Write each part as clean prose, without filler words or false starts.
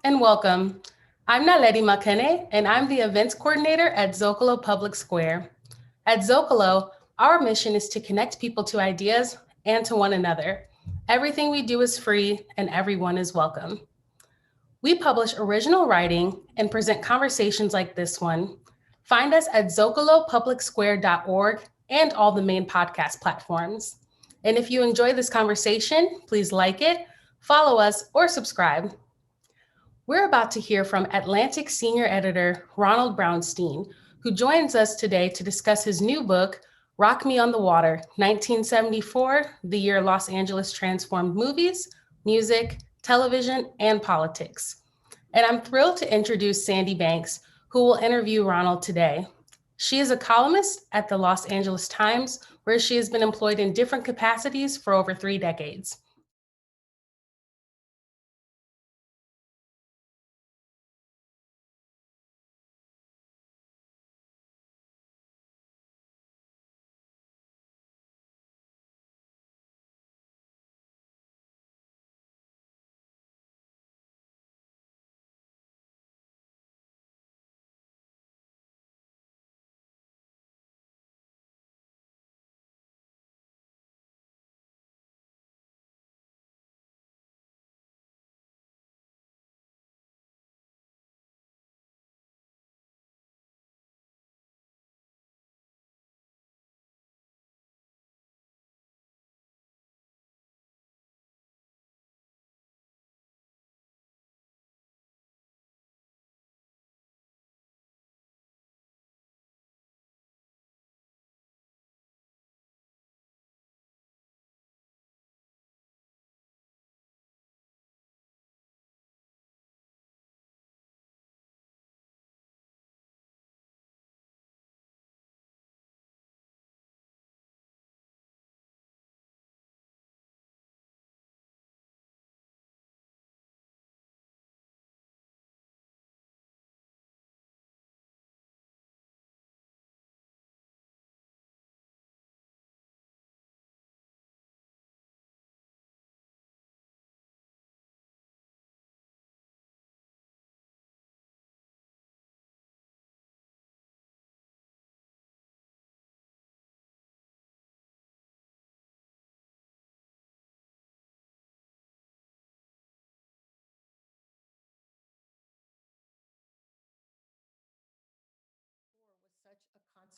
and welcome. I'm Naledi Makene, and I'm the events coordinator at Zócalo Public Square. At Zócalo, our mission is to connect people to ideas and to one another. Everything we do is free and everyone is welcome. We publish original writing and present conversations like this one. Find us at zocalopublicsquare.org and all the main podcast platforms. And if you enjoy this conversation, please like it, follow us, or subscribe. We're about to hear from Atlantic senior editor Ronald Brownstein, who joins us today to discuss his new book, Rock Me on the Water, 1974, the year Los Angeles transformed movies, music, television, and politics. And I'm thrilled to introduce Sandy Banks, who will interview Ronald today. She is a columnist at the Los Angeles Times, where she has been employed in different capacities for over 3 decades.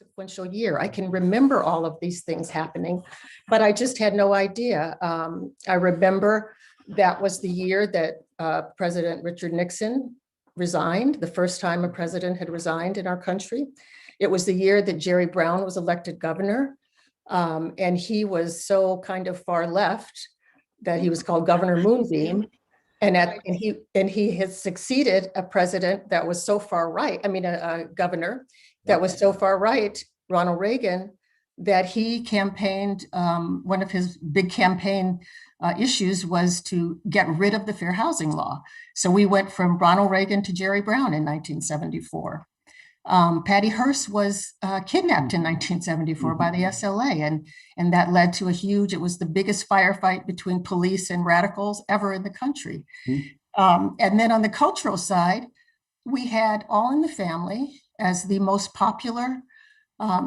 Consequential year. I can remember all of these things happening, but I just had no idea. I remember that was the year that President Richard Nixon resigned, the first time a president had resigned in our country. It was the year that Jerry Brown was elected governor, and he was so kind of far left that he was called Governor Moonbeam. And he has succeeded a president that was so far right. I mean, a governor that was so far right, Ronald Reagan, that he campaigned. One of his big campaign issues was to get rid of the fair housing law. So we went from Ronald Reagan to Jerry Brown in 1974. Patty Hearst was kidnapped in 1974 by the SLA, and that led to it was the biggest firefight between police and radicals ever in the country. And then on the cultural side, we had All in the Family as the most popular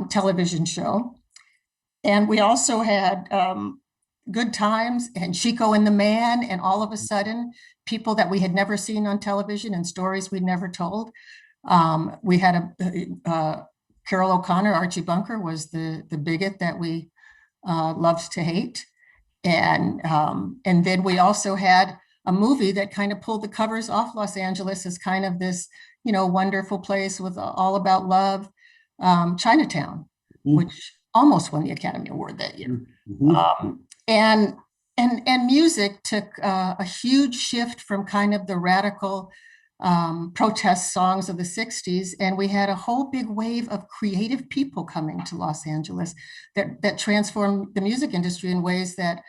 television show. And we also had Good Times and Chico and the Man, and all of a sudden, people that we had never seen on television and stories we'd never told. We had Carol O'Connor, Archie Bunker was the bigot that we loved to hate. And then we also had a movie that kind of pulled the covers off Los Angeles as kind of this, wonderful place with all about love, Chinatown, which almost won the Academy Award that year. And music took a huge shift from kind of the radical protest songs of the 60s. And we had a whole big wave of creative people coming to Los Angeles that transformed the music industry in ways that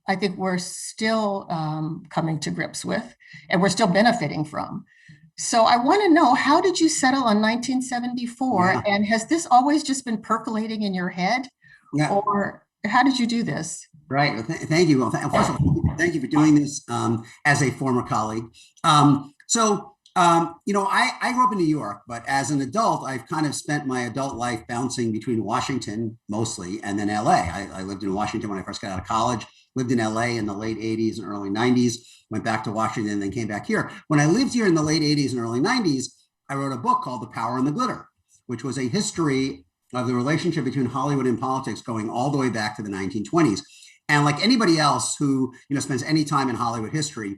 I think we're still coming to grips with, and we're still benefiting from. So I want to know, how did you settle on 1974? Yeah. And has this always just been percolating in your head? Yeah. Or how did you do this? Right. Well, thank you. Well, first of all, thank you for doing this as a former colleague. So, I grew up in New York, but as an adult, I've kind of spent my adult life bouncing between Washington mostly and then LA. I lived in Washington when I first got out of college, lived in LA in the late 80s and early 90s, went back to Washington and then came back here. When I lived here in the late 80s and early 90s, I wrote a book called The Power and the Glitter, which was a history of the relationship between Hollywood and politics going all the way back to the 1920s. And like anybody else who spends any time in Hollywood history,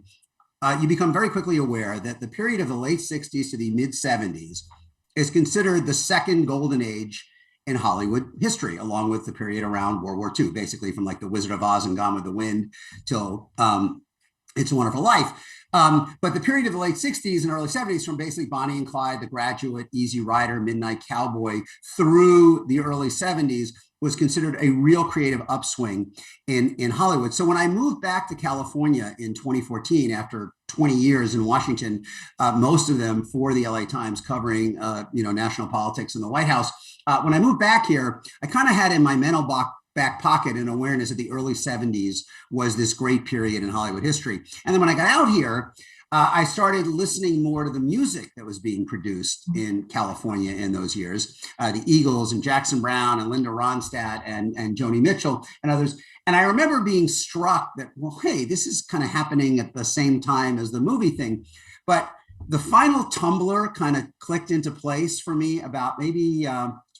you become very quickly aware that the period of the late 60s to the mid 70s is considered the second golden age in Hollywood history, along with the period around World War II, basically from like The Wizard of Oz and Gone with the Wind till It's a Wonderful Life. But the period of the late 60s and early 70s, from basically Bonnie and Clyde, The Graduate, Easy Rider, Midnight Cowboy, through the early 70s, was considered a real creative upswing in Hollywood. So when I moved back to California in 2014, after 20 years in Washington, most of them for the LA Times covering national politics in the White House, when I moved back here, I kind of had in my mental back pocket an awareness that the early 70s was this great period in Hollywood history. And then when I got out here, I started listening more to the music that was being produced in California in those years, the Eagles and Jackson Browne and Linda Rondstadt and Joni Mitchell and others. And I remember being struck that, well, hey, this is kind of happening at the same time as the movie thing. But the final tumbler kind of clicked into place for me about maybe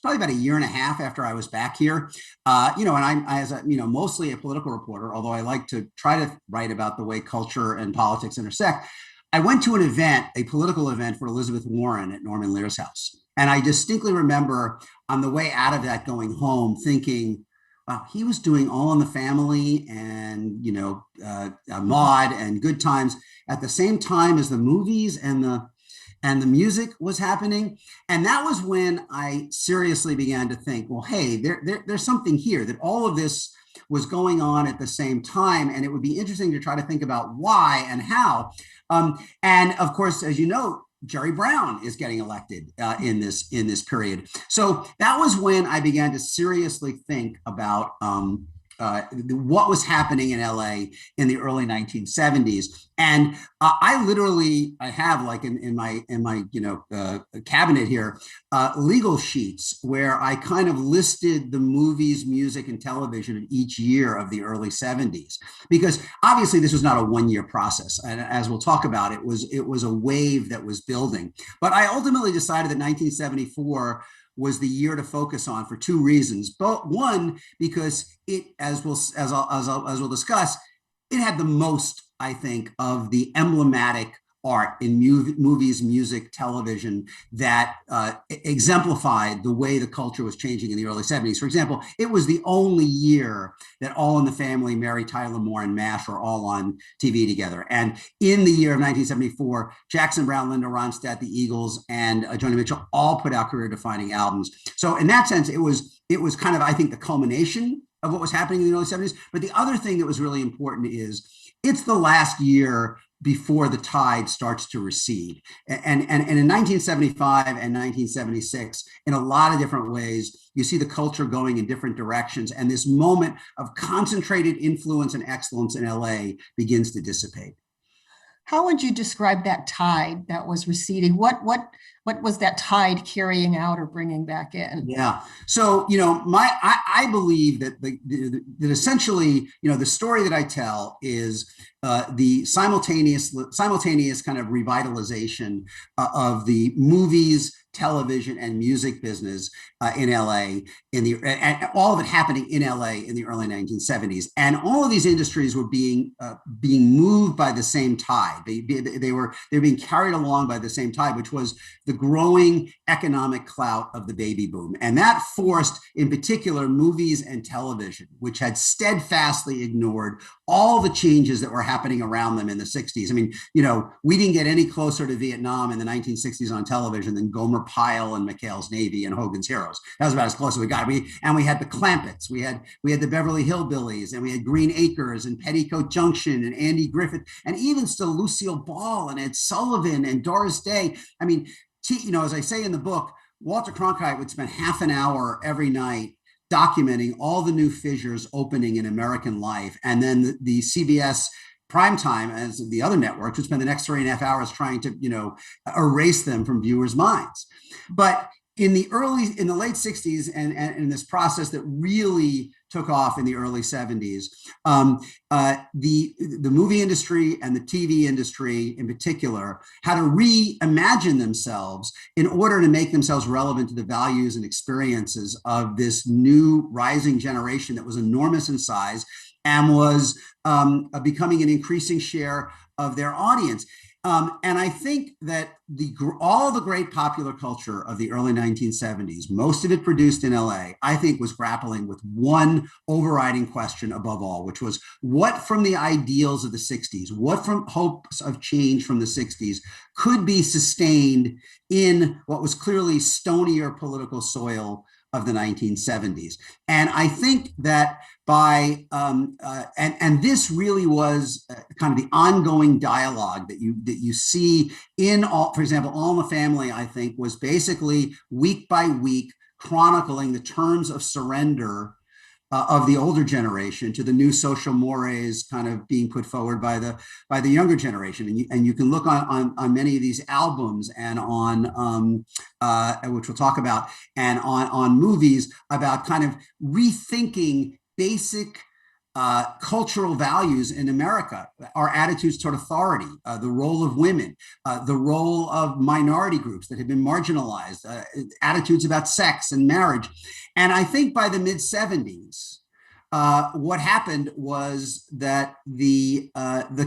probably about a year and a half after I was back here. And I'm as mostly a political reporter, although I like to try to write about the way culture and politics intersect. I went to an event, a political event for Elizabeth Warren at Norman Lear's house. And I distinctly remember on the way out of that going home thinking, wow, he was doing All in the Family and, Maude and Good Times at the same time as the movies and the music was happening. And that was when I seriously began to think, well, hey, there's something here, that all of this was going on at the same time. And it would be interesting to try to think about why and how. And of course, as you know, Jerry Brown is getting elected in this period. So that was when I began to seriously think about what was happening in LA in the early 1970s. And I have like in my cabinet here, legal sheets where I kind of listed the movies, music, and television in each year of the early 70s, because obviously this was not a one-year process. And as we'll talk about, it was a wave that was building. But I ultimately decided that 1974 was the year to focus on for two reasons. But one, because it, as we'll discuss, it had the most, I think, of the emblematic art in movies, music, television that exemplified the way the culture was changing in the early 70s. For example, it was the only year that All in the Family, Mary Tyler Moore, and MASH were all on TV together. And in the year of 1974, Jackson Browne, Linda Ronstadt, the Eagles, and Joni Mitchell all put out career-defining albums. So in that sense, it was kind of, I think, the culmination of what was happening in the early 70s. But the other thing that was really important is it's the last year before the tide starts to recede. And in 1975 and 1976, in a lot of different ways, you see the culture going in different directions. And this moment of concentrated influence and excellence in LA begins to dissipate. How would you describe that tide that was receding? What was that tide carrying out or bringing back in? Yeah. So, I believe that that essentially, the story that I tell is the simultaneous kind of revitalization of the movies, television, and music business in LA and all of it happening in LA in the early 1970s. And all of these industries were being moved by the same tide. They were being carried along by the same tide, which was the growing economic clout of the baby boom. And that forced, in particular, movies and television, which had steadfastly ignored all the changes that were happening around them in the 60s. I mean, we didn't get any closer to Vietnam in the 1960s on television than Gomer Pyle and McHale's Navy and Hogan's Heroes. That was about as close as we got. We had the Clampetts, we had the Beverly Hillbillies, and we had Green Acres and Petticoat Junction and Andy Griffith, and even still Lucille Ball and Ed Sullivan and Doris Day. I mean, as I say in the book, Walter Cronkite would spend half an hour every night documenting all the new fissures opening in American life. And then the CBS prime time as the other networks would spend the next 3.5 hours trying to, erase them from viewers' minds. But in the late 60s and in this process that really took off in the early 70s, the movie industry and the TV industry in particular had to reimagine themselves in order to make themselves relevant to the values and experiences of this new rising generation that was enormous in size and was becoming an increasing share of their audience. And I think that all the great popular culture of the early 1970s, most of it produced in LA, I think was grappling with one overriding question above all, which was what from the ideals of the 60s, what from hopes of change from the 60s could be sustained in what was clearly stonier political soil of the 1970s. And I think that and this really was kind of the ongoing dialogue that you see in for example, All in the Family, I think was basically week by week chronicling the terms of surrender of the older generation to the new social mores kind of being put forward by the younger generation. And you can look on many of these albums and on which we'll talk about, and on movies about kind of rethinking basic cultural values in America, our attitudes toward authority, the role of women, the role of minority groups that have been marginalized, attitudes about sex and marriage. And I think by the mid-70s, what happened was that the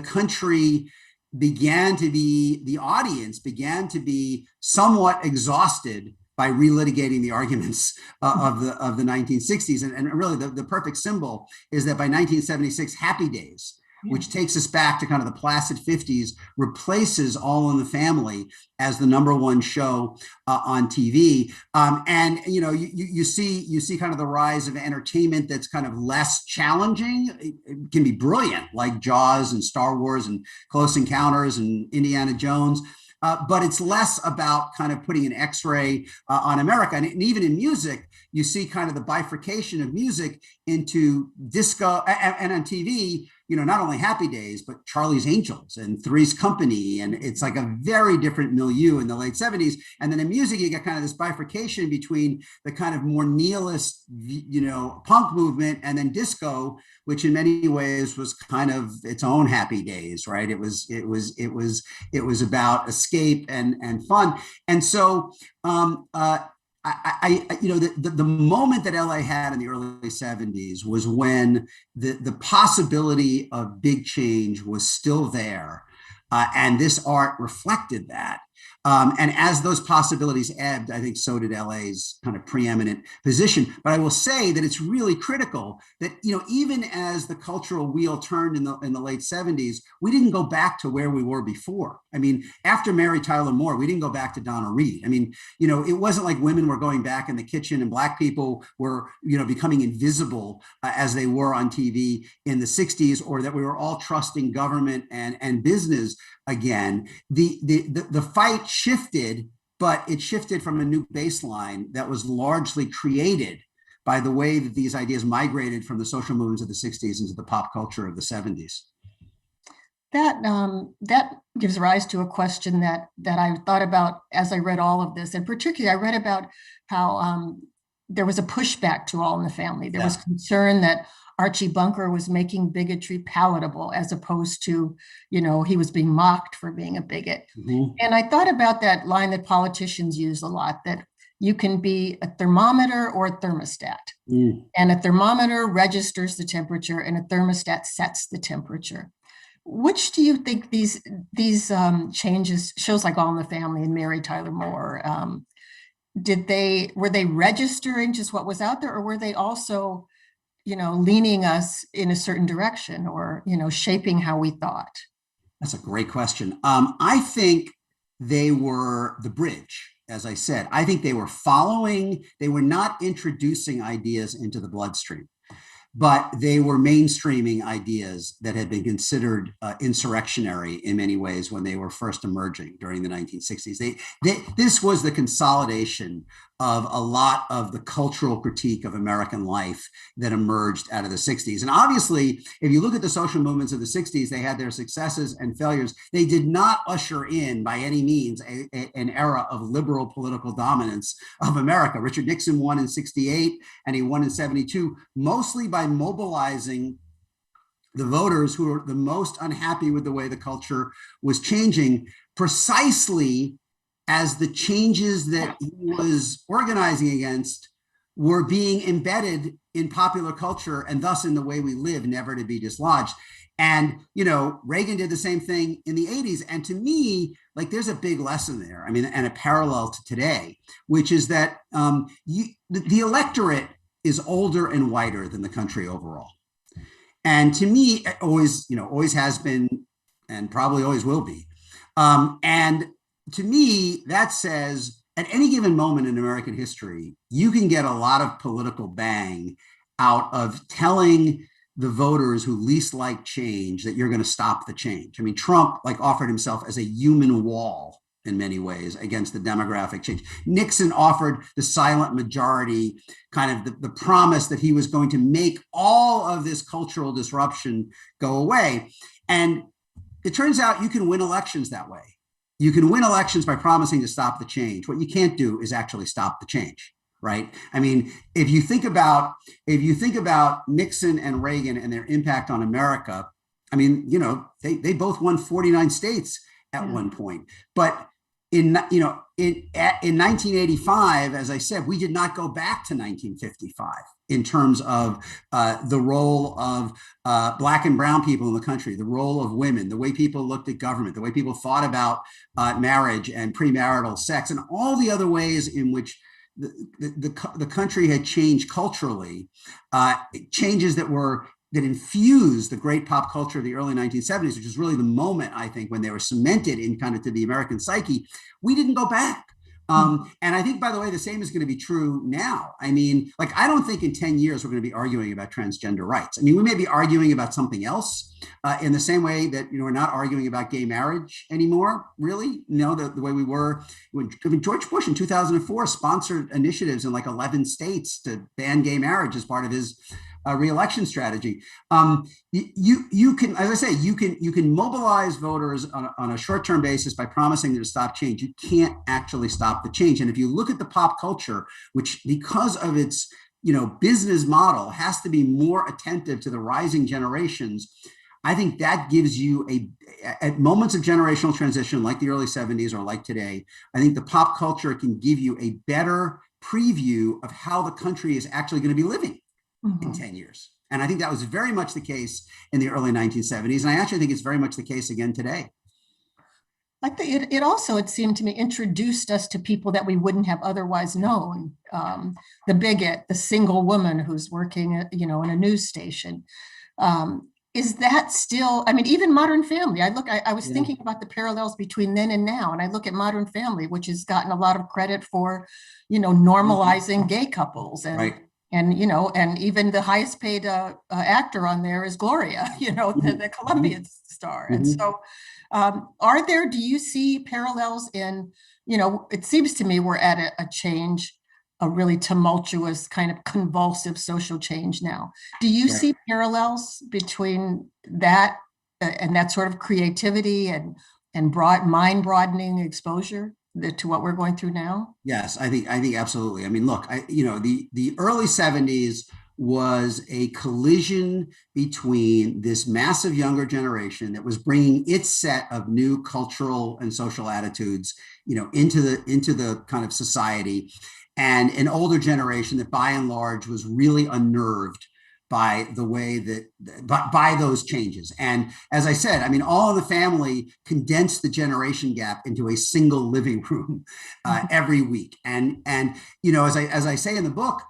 country the audience began to be somewhat exhausted by relitigating the arguments of the 1960s. And really the perfect symbol is that by 1976, Happy Days, which takes us back to kind of the placid 50s, replaces All in the Family as the #1 show on TV. And you see kind of the rise of entertainment that's kind of less challenging. It can be brilliant, like Jaws and Star Wars and Close Encounters and Indiana Jones. But it's less about kind of putting an X-ray on America. And even in music, you see kind of the bifurcation of music into disco and on TV, not only Happy Days, but Charlie's Angels and Three's Company. And it's like a very different milieu in the late 70s. And then in music, you get kind of this bifurcation between the kind of more nihilist, punk movement and then disco, which in many ways was kind of its own Happy Days, right? It was about escape and fun. And so the moment that LA had in the early 70s was when the possibility of big change was still there. And this art reflected that. And as those possibilities ebbed, I think so did LA's kind of preeminent position. But I will say that it's really critical that, even as the cultural wheel turned in the late 70s, we didn't go back to where we were before. I mean, after Mary Tyler Moore, we didn't go back to Donna Reed. I mean, it wasn't like women were going back in the kitchen and Black people were, becoming invisible as they were on TV in the 60s, or that we were all trusting government and business again. The fight shifted, but it shifted from a new baseline that was largely created by the way that these ideas migrated from the social movements of the 60s into the pop culture of the 70s. That gives rise to a question that I thought about as I read all of this. And particularly, I read about how there was a pushback to All in the Family. There was concern that Archie Bunker was making bigotry palatable, as opposed to, he was being mocked for being a bigot. Mm-hmm. And I thought about that line that politicians use a lot, that you can be a thermometer or a thermostat. Mm. And a thermometer registers the temperature and a thermostat sets the temperature. Which do you think these changes, shows like All in the Family and Mary Tyler Moore, were they registering just what was out there, or were they also leaning us in a certain direction, or, shaping how we thought? That's a great question. I think they were the bridge, as I said. I think they were not introducing ideas into the bloodstream, but they were mainstreaming ideas that had been considered insurrectionary in many ways when they were first emerging during the 1960s. This was the consolidation of a lot of the cultural critique of American life that emerged out of the 60s. And obviously, if you look at the social movements of the 60s, they had their successes and failures. They did not usher in, by any means, an era of liberal political dominance of America. Richard Nixon won in 68 and he won in 72, mostly by mobilizing the voters who were the most unhappy with the way the culture was changing, precisely as the changes that he was organizing against were being embedded in popular culture and thus in the way we live, never to be dislodged. And, you know, Reagan did the same thing in the 80s. And to me, like, there's a big lesson there, I mean, and a parallel to today, which is that the electorate is older and whiter than the country overall. And to me, it always has been and probably always will be. And to me, that says at any given moment in American history, you can get a lot of political bang out of telling the voters who least like change that you're going to stop the change. I mean, Trump offered himself as a human wall in many ways against the demographic change. Nixon offered the silent majority kind of the promise that he was going to make all of this cultural disruption go away. And it turns out you can win elections that way. You can win elections by promising to stop the change. What you can't do is actually stop the change, right? I mean, if you think about Nixon and Reagan and their impact on America, I mean, they both won 49 states at one point. But in 1985, as I said, we did not go back to 1955 in terms of the role of Black and brown people in the country, the role of women, the way people looked at government, the way people thought about marriage and premarital sex, and all the other ways in which the country had changed culturally, changes that infused the great pop culture of the early 1970s, which is really the moment, I think, when they were cemented in kind of to the American psyche. We didn't go back. And I think, by the way, the same is going to be true now. I mean, I don't think in 10 years we're going to be arguing about transgender rights. I mean, we may be arguing about something else in the same way that, we're not arguing about gay marriage anymore, really, the way we were when George Bush in 2004 sponsored initiatives in 11 states to ban gay marriage as part of his re-election strategy. You can, as I say, you can mobilize voters on a short-term basis by promising to stop change. You can't actually stop the change. And if you look at the pop culture, which because of its business model has to be more attentive to the rising generations, I think that gives you at moments of generational transition like the early 70s or like today, I think the pop culture can give you a better preview of how the country is actually going to be living in 10 years. And I think that was very much the case in the early 1970s. And I actually think it's very much the case again today. I think it seemed to me, introduced us to people that we wouldn't have otherwise known. The bigot, the single woman who's working, in a news station. Is that still, I mean, even Modern Family, I was thinking about the parallels between then and now. And I look at Modern Family, which has gotten a lot of credit for, normalizing gay couples and, right. And, and even the highest paid actor on there is Gloria, the Colombian star. And so do you see parallels in, it seems to me we're at a change, a really tumultuous kind of convulsive social change now. Do you see parallels between that and that sort of creativity and mind broadening exposure to what we're going through now? Yes, I think absolutely. I mean, look, the early 70s was a collision between this massive younger generation that was bringing its set of new cultural and social attitudes, into the kind of society, and an older generation that by and large was really unnerved by the way that by those changes. And as I said, I mean, All in the Family condensed the generation gap into a single living room every week. And as I say in the book,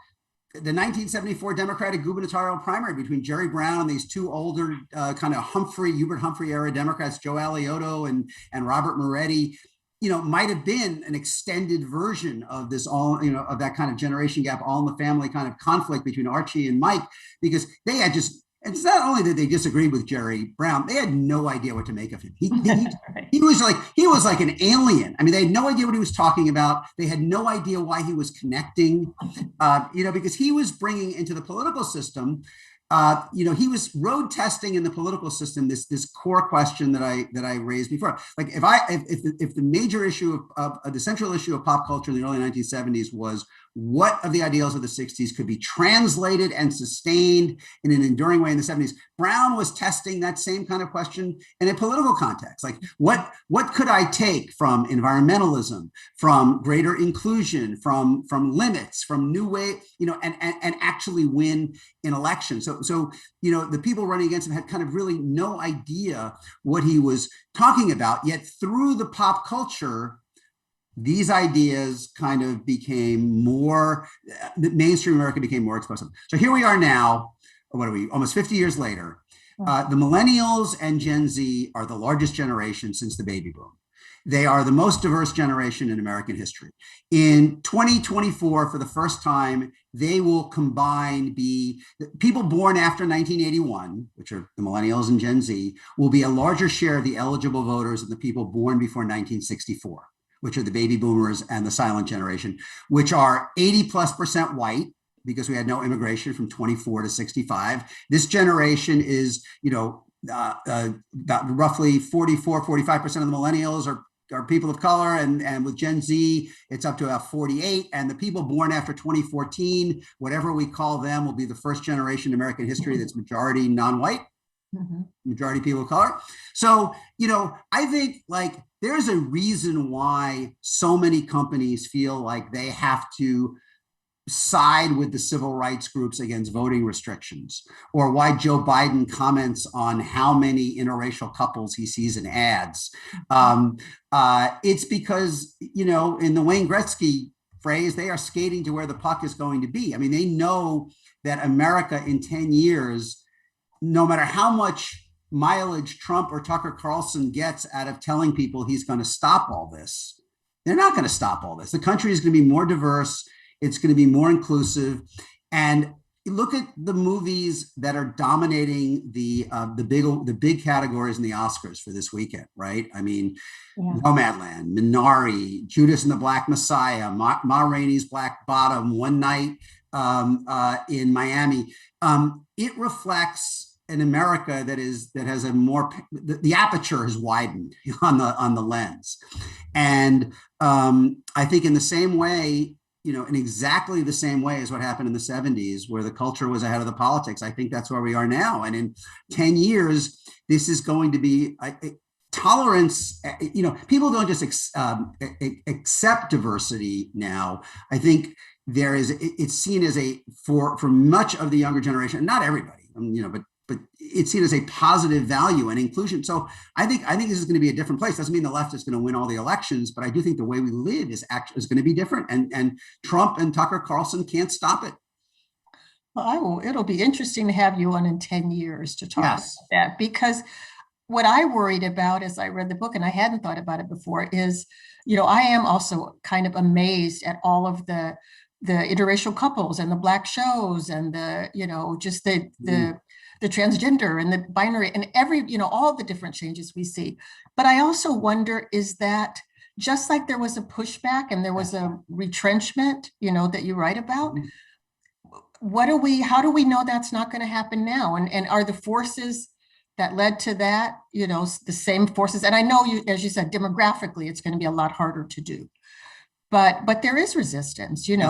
the 1974 Democratic gubernatorial primary between Jerry Brown and these two older kind of Hubert Humphrey era Democrats, Joe Alioto and Robert Moretti, might have been an extended version of this of that kind of generation gap, All in the Family kind of conflict between Archie and Mike, because they had just it's not only that they disagreed with Jerry Brown, they had no idea what to make of him. Right. He was like an alien. I mean, they had no idea what he was talking about. They had no idea why he was connecting, because he was bringing into the political system, he was road testing in the political system this core question that I raised before. Like if the major issue of the central issue of pop culture in the early 1970s was what of the ideals of the 60s could be translated and sustained in an enduring way in the 70s, Brown was testing that same kind of question in a political context. Like what could I take from environmentalism, from greater inclusion, from limits, from new way, and actually win in elections. So the people running against him had kind of really no idea what he was talking about, yet through the pop culture, these ideas kind of became more, mainstream America became more expressive. So here we are now, what are we, almost 50 years later. The millennials and Gen Z are the largest generation since the baby boom. They are the most diverse generation in American history. In 2024, for the first time, they will combine people born after 1981, which are the millennials and Gen Z, will be a larger share of the eligible voters than the people born before 1964. Which are the baby boomers and the silent generation, which are 80+% white, because we had no immigration from 24 to 65. This generation is, about roughly 45% of the millennials are people of color, and with Gen Z, it's up to about 48. And the people born after 2014, whatever we call them, will be the first generation in American history that's majority non-white. Majority people of color. So, I think there's a reason why so many companies feel like they have to side with the civil rights groups against voting restrictions, or why Joe Biden comments on how many interracial couples he sees in ads. It's because, in the Wayne Gretzky phrase, they are skating to where the puck is going to be. I mean, they know that America in 10 years, no matter how much mileage Trump or Tucker Carlson gets out of telling people he's going to stop all this, they're not going to stop all this. The country is going to be more diverse. It's going to be more inclusive. And look at the movies that are dominating the big categories in the Oscars for this weekend, right? I mean, Nomadland, Minari, Judas and the Black Messiah, Ma Rainey's Black Bottom, One Night in Miami. It reflects an America that has a more, the aperture has widened on the lens. And I think in the same way, in exactly the same way as what happened in the 70s, where the culture was ahead of the politics, I think that's where we are now. And in 10 years, this is going to be tolerance. People don't just accept diversity now. I think it's seen as for much of the younger generation, not everybody, but it's seen as a positive value and inclusion. So I think this is going to be a different place. Doesn't mean the left is going to win all the elections, but I do think the way we live is going to be different. And Trump and Tucker Carlson can't stop it. Well, it'll be interesting to have you on in 10 years to talk about that, because what I worried about as I read the book, and I hadn't thought about it before, is, I am also kind of amazed at all of the interracial couples and the Black shows and just the transgender and the binary and all the different changes we see. But I also wonder, is that just like there was a pushback and there was a retrenchment, that you write about, how do we know that's not going to happen now? And are the forces that led to that, the same forces? And I know as you said, demographically, it's going to be a lot harder to do. But there is resistance, there's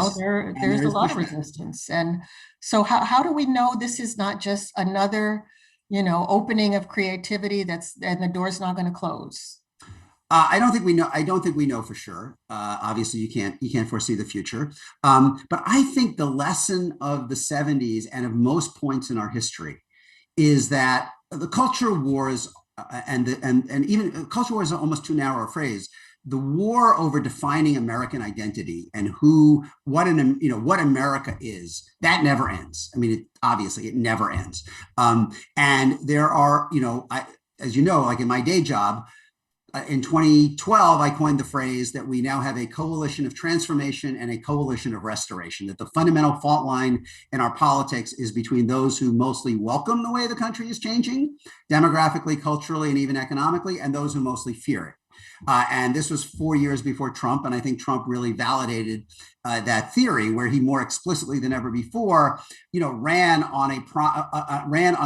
a lot of resistance. And so how do we know this is not just another, opening of creativity and the door's not going to close? I don't think we know for sure. Obviously, you can't foresee the future. But I think the lesson of the 70s and of most points in our history is that the culture wars and even culture wars is almost too narrow a phrase. The war over defining American identity and what America is, that never ends. I mean, obviously it never ends. And there are, as like in my day job, in 2012, I coined the phrase that we now have a coalition of transformation and a coalition of restoration, that the fundamental fault line in our politics is between those who mostly welcome the way the country is changing, demographically, culturally, and even economically, and those who mostly fear it. And this was 4 years before Trump, and I think Trump really validated that theory, where he more explicitly than ever before, ran on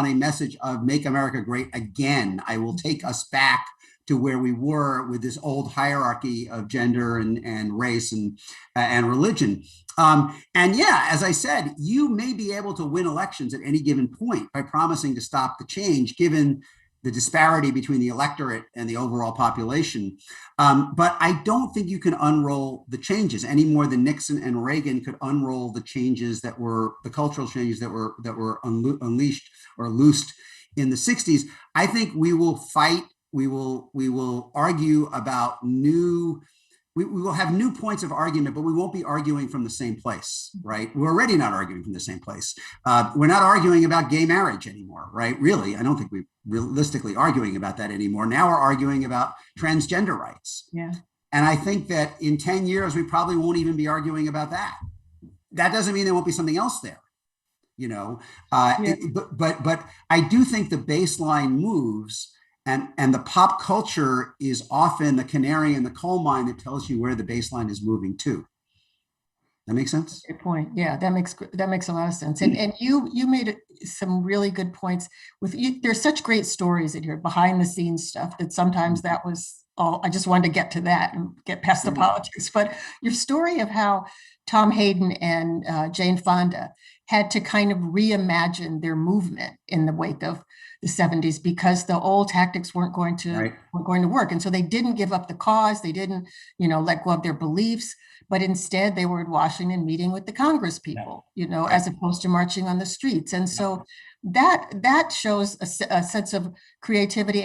a message of "Make America Great Again." I will take us back to where we were with this old hierarchy of gender and race and religion. And yeah, as I said, you may be able to win elections at any given point by promising to stop the change, given the disparity between the electorate and the overall population. But I don't think you can unroll the changes any more than Nixon and Reagan could unroll the changes that were the cultural changes that were unleashed or loosed in the 60s. I think we will fight. We will argue about we will have new points of argument, but we won't be arguing from the same place, right? We're already not arguing from the same place. We're not arguing about gay marriage anymore, right? Really, I don't think we're realistically arguing about that anymore. Now we're arguing about transgender rights. Yeah. And I think that in 10 years, we probably won't even be arguing about that. That doesn't mean there won't be something else there, but I do think the baseline moves. And the pop culture is often the canary in the coal mine that tells you where the baseline is moving to. That makes sense? Good point. Yeah, that makes a lot of sense. And you made some really good points with you. There's such great stories in here, behind the scenes stuff, that sometimes that was all. I just wanted to get to that and get past the politics. But your story of how Tom Hayden and Jane Fonda had to kind of reimagine their movement in the wake of the 70s, because the old tactics weren't going to work. And so they didn't give up the cause. They didn't, let go of their beliefs, but instead they were in Washington meeting with the Congress people, as opposed to marching on the streets. And so that shows a sense of creativity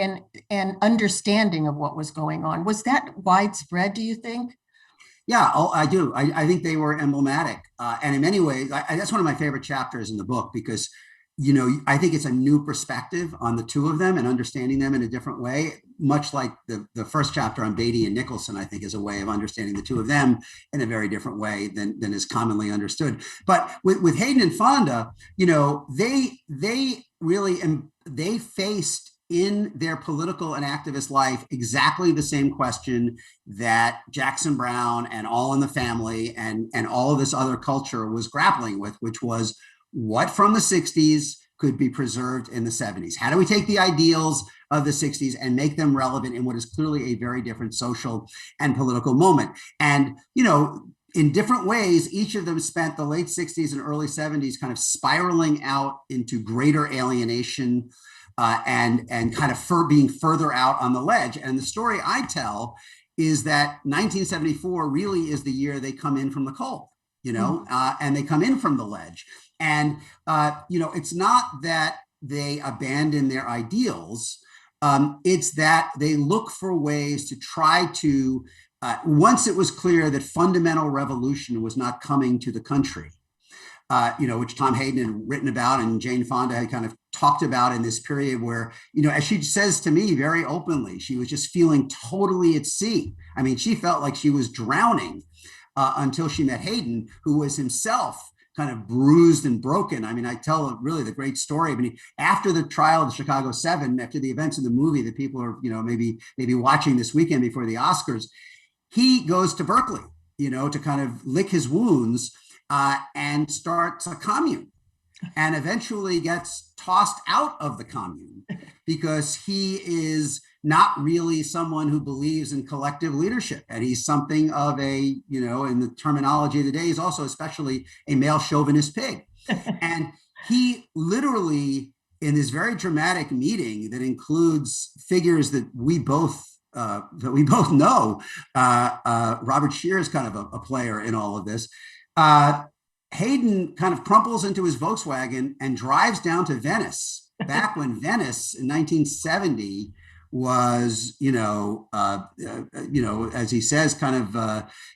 and understanding of what was going on. Was that widespread, do you think? Yeah, I do. I think they were emblematic. And in many ways, that's one of my favorite chapters in the book, because I think it's a new perspective on the two of them and understanding them in a different way, much like the first chapter on Beatty and Nicholson, I think, is a way of understanding the two of them in a very different way than is commonly understood. But with Hayden and Fonda, they faced in their political and activist life exactly the same question that Jackson Browne and All in the Family and all of this other culture was grappling with, which was, what from the 60s could be preserved in the 70s? How do we take the ideals of the 60s and make them relevant in what is clearly a very different social and political moment? And, in different ways, each of them spent the late 60s and early 70s kind of spiraling out into greater alienation and kind of being further out on the ledge. And the story I tell is that 1974 really is the year they come in from the cold, and they come in from the ledge. And, it's not that they abandon their ideals. It's that they look for ways to try to, once it was clear that fundamental revolution was not coming to the country, which Tom Hayden had written about and Jane Fonda had kind of talked about in this period where, as she says to me very openly, she was just feeling totally at sea. I mean, she felt like she was drowning until she met Hayden, who was himself kind of bruised and broken. I mean, I tell really the great story. I mean, after the trial of the Chicago 7, after the events in the movie that people are, maybe watching this weekend before the Oscars, he goes to Berkeley, to kind of lick his wounds and starts a commune, and eventually gets tossed out of the commune because he is not really someone who believes in collective leadership. And he's something of a, in the terminology of the day, he's also especially a male chauvinist pig. And he literally, in this very dramatic meeting that includes figures that we both know, Robert Scheer is kind of a player in all of this. Hayden kind of crumples into his Volkswagen and drives down to Venice, back when Venice in 1970 was, as he says, kind of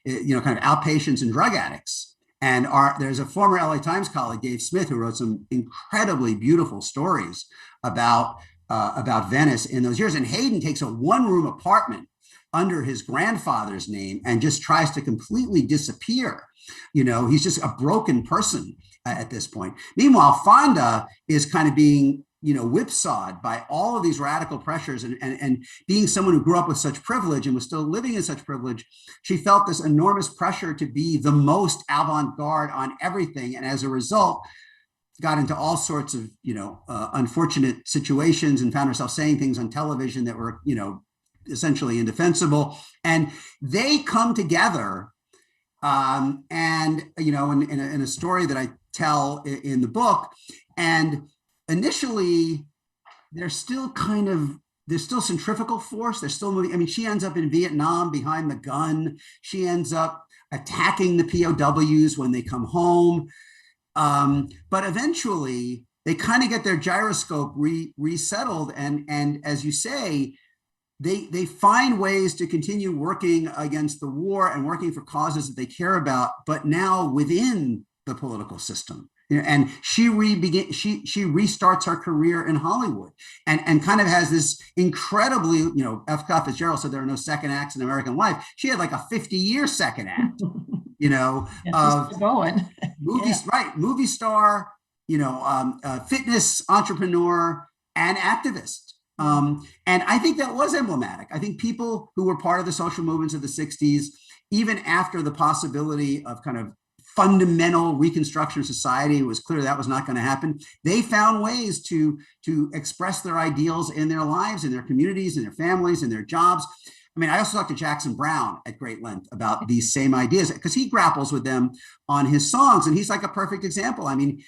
outpatients and drug addicts. And there's a former LA Times colleague, Dave Smith, who wrote some incredibly beautiful stories about Venice in those years. And Hayden takes a one-room apartment under his grandfather's name and just tries to completely disappear. He's just a broken person at this point. Meanwhile, Fonda is kind of being whipsawed by all of these radical pressures, and being someone who grew up with such privilege and was still living in such privilege, she felt this enormous pressure to be the most avant-garde on everything. And as a result, got into all sorts of, unfortunate situations and found herself saying things on television that were, essentially indefensible. And they come together. And, in a story that I tell in the book, and initially, there's still centrifugal force. They're still moving. I mean, she ends up in Vietnam behind the gun. She ends up attacking the POWs when they come home. But eventually, they kind of get their gyroscope resettled. And as you say, they find ways to continue working against the war and working for causes that they care about, but now within the political system. And she restarts her career in Hollywood and kind of has this incredibly, F. Scott Fitzgerald said there are no second acts in American life. She had like a 50-year second act, of going. movies, yeah. Right. Movie star, fitness entrepreneur and activist. And I think that was emblematic. I think people who were part of the social movements of the 60s, even after the possibility of kind of fundamental reconstruction of society, it was clear that was not going to happen. They found ways to express their ideals in their lives, in their communities, in their families, in their jobs. I mean, I also talked to Jackson Browne at great length about these same ideas because he grapples with them on his songs. And he's like a perfect example. I mean,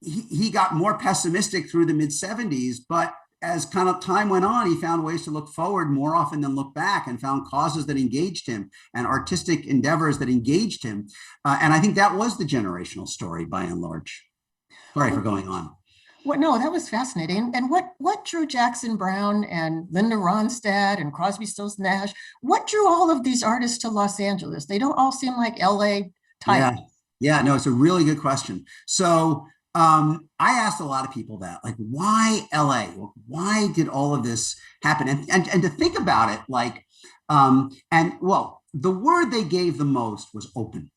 he got more pessimistic through the mid-70s, but as kind of time went on, he found ways to look forward more often than look back, and found causes that engaged him and artistic endeavors that engaged him. And I think that was the generational story by and large. Sorry for going on. Well, no, that was fascinating. And what drew Jackson Browne and Linda Ronstadt and Crosby, Stills, Nash? What drew all of these artists to Los Angeles? They don't all seem like LA types. Yeah, no, it's a really good question. So I asked a lot of people that, like, why LA? Why did all of this happen? And to think about it, like, the word they gave the most was open.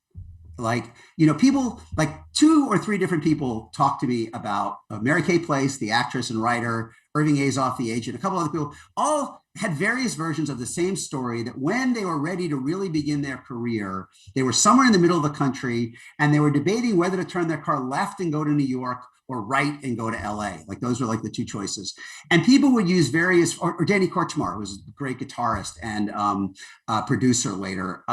Like, people, like 2 or 3 different people talked to me about Mary Kay Place, the actress and writer, Irving Azoff, the agent, a couple other people, all had various versions of the same story, that when they were ready to really begin their career, they were somewhere in the middle of the country and they were debating whether to turn their car left and go to New York or right and go to LA. Like, those were like the 2 choices. And people would use various, or Danny Kortchmar, who was a great guitarist and producer later.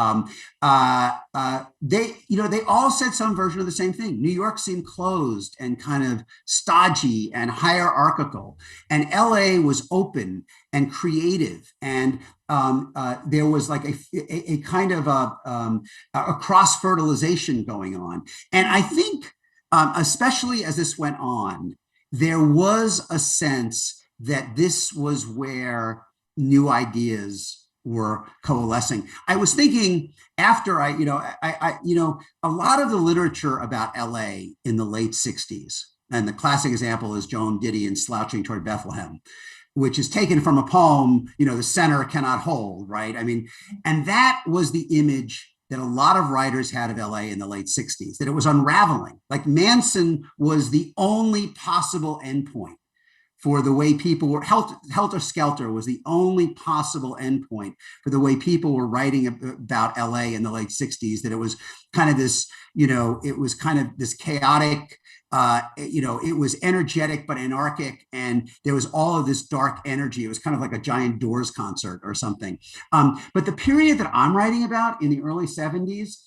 They all said some version of the same thing. New York seemed closed and kind of stodgy and hierarchical, and LA was open and creative, and there was like a kind of a cross fertilization going on. And I think, especially as this went on, there was a sense that this was where new ideas were coalescing. I was thinking after a lot of the literature about LA in the late 60s, and the classic example is Joan Didion's Slouching Toward Bethlehem, which is taken from a poem, the center cannot hold, right? I mean, and that was the image that a lot of writers had of LA in the late 60s, that it was unraveling. Like, Manson was the only possible endpoint for the way people were, Helter Skelter was the only possible endpoint for the way people were writing about LA in the late 60s, that it was kind of this, it was kind of this chaotic, it was energetic but anarchic, and there was all of this dark energy. It was kind of like a giant Doors concert or something. But the period that I'm writing about in the early 70s,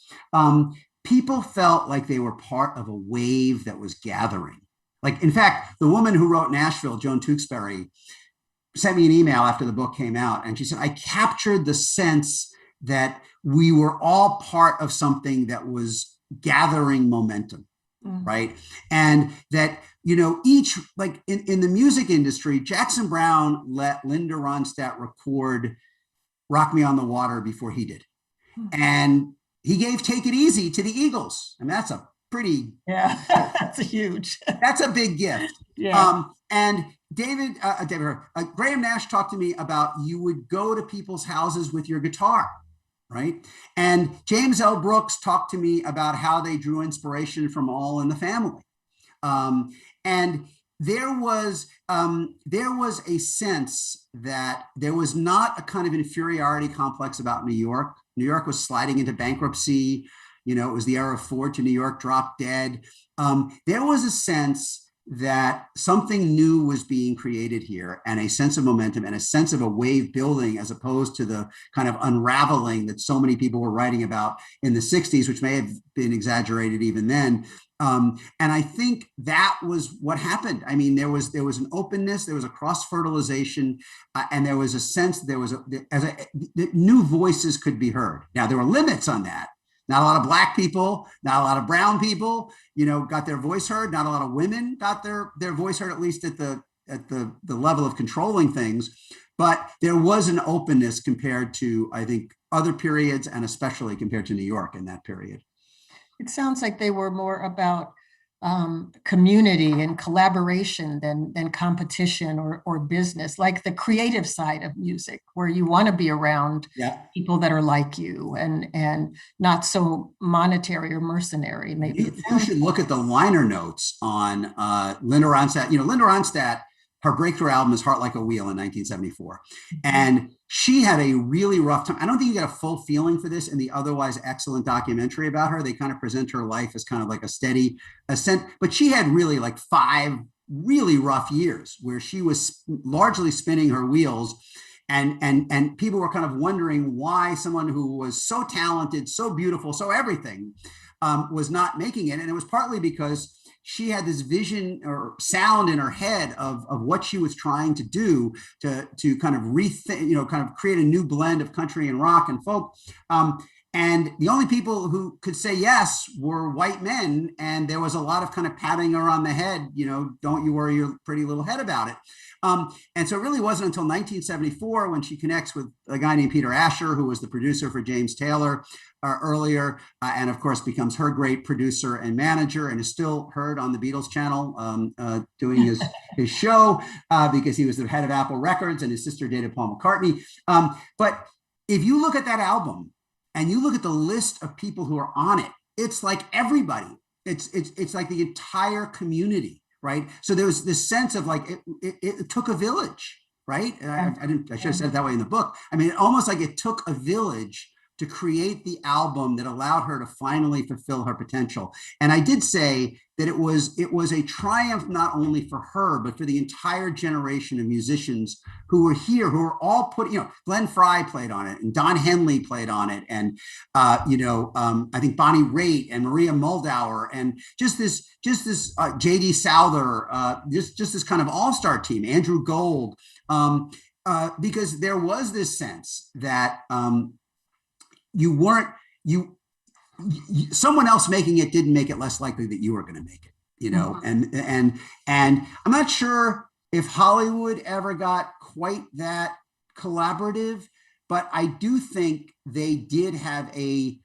people felt like they were part of a wave that was gathering. Like, in fact, the woman who wrote Nashville, Joan Tewksbury, sent me an email after the book came out, and she said, I captured the sense that we were all part of something that was gathering momentum. Right. And that, each, like in the music industry, Jackson Browne let Linda Ronstadt record Rock Me on the Water before he did. And he gave Take It Easy to the Eagles. I mean, that's a pretty, Yeah, that's a huge. that's a big gift. Yeah. And Graham Nash talked to me about you would go to people's houses with your guitar, right? And James L. Brooks talked to me about how they drew inspiration from All in the Family. And there was a sense that there was not a kind of inferiority complex about New York. New York was sliding into bankruptcy. You know, it was the era of Ford to New York, drop dead. There was a sense that something new was being created here, and a sense of momentum and a sense of a wave building, as opposed to the kind of unraveling that so many people were writing about in the 60s, which may have been exaggerated even then. And I think that was what happened. I mean, there was an openness, there was a cross-fertilization, and there was a sense that new voices could be heard. Now, there were limits on that. Not a lot of Black people, not a lot of brown people, you know, got their voice heard. Not a lot of women got their voice heard, at least at the level of controlling things. But there was an openness compared to, I think, other periods, and especially compared to New York in that period. It sounds like they were more about community and collaboration than competition or business, like the creative side of music, where you want to be around people that are like you and not so monetary or mercenary. Maybe you should look at the liner notes on Linda Rondstadt. You know, Linda Rondstadt, her breakthrough album is Heart Like a Wheel in 1974. And she had a really rough time. I don't think you get a full feeling for this in the otherwise excellent documentary about her. They kind of present her life as kind of like a steady ascent, but she had really like 5 really rough years where she was largely spinning her wheels. And people were kind of wondering why someone who was so talented, so beautiful, so everything was not making it. And it was partly because she had this vision or sound in her head of what she was trying to do to kind of rethink, you know, kind of create a new blend of country and rock and folk. And the only people who could say yes were white men. And there was a lot of kind of patting her on the head, you know, don't you worry your pretty little head about it. And so it really wasn't until 1974 when she connects with a guy named Peter Asher, who was the producer for James Taylor earlier, and of course becomes her great producer and manager, and is still heard on the Beatles channel doing his show because he was the head of Apple Records and his sister dated Paul McCartney. But if you look at that album and you look at the list of people who are on it, it's like everybody. It's like the entire community. Right. So there was this sense of like it took a village. Right. I should have said it that way in the book. I mean, almost like it took a village to create the album that allowed her to finally fulfill her potential. And I did say that it was a triumph not only for her, but for the entire generation of musicians who were here, who were all put, you know, Glenn Frey played on it and Don Henley played on it. And, I think Bonnie Raitt and Maria Muldaur and just this J.D. Souther, just this kind of all-star team, Andrew Gold, because there was this sense that someone else making it didn't make it less likely that you were going to make it, you know. Mm-hmm. And I'm not sure if Hollywood ever got quite that collaborative, but I do think they did have a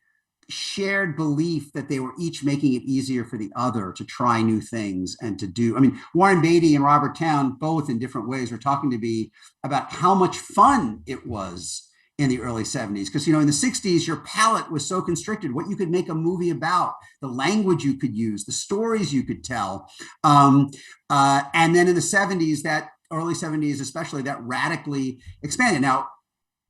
shared belief that they were each making it easier for the other to try new things and to do. I mean, Warren Beatty and Robert Towne, both in different ways, were talking to me about how much fun it was in the early 70s. Because, you know, in the 60s, your palette was so constricted, what you could make a movie about, the language you could use, the stories you could tell. And then in the 70s, that early 70s, especially, that radically expanded. Now,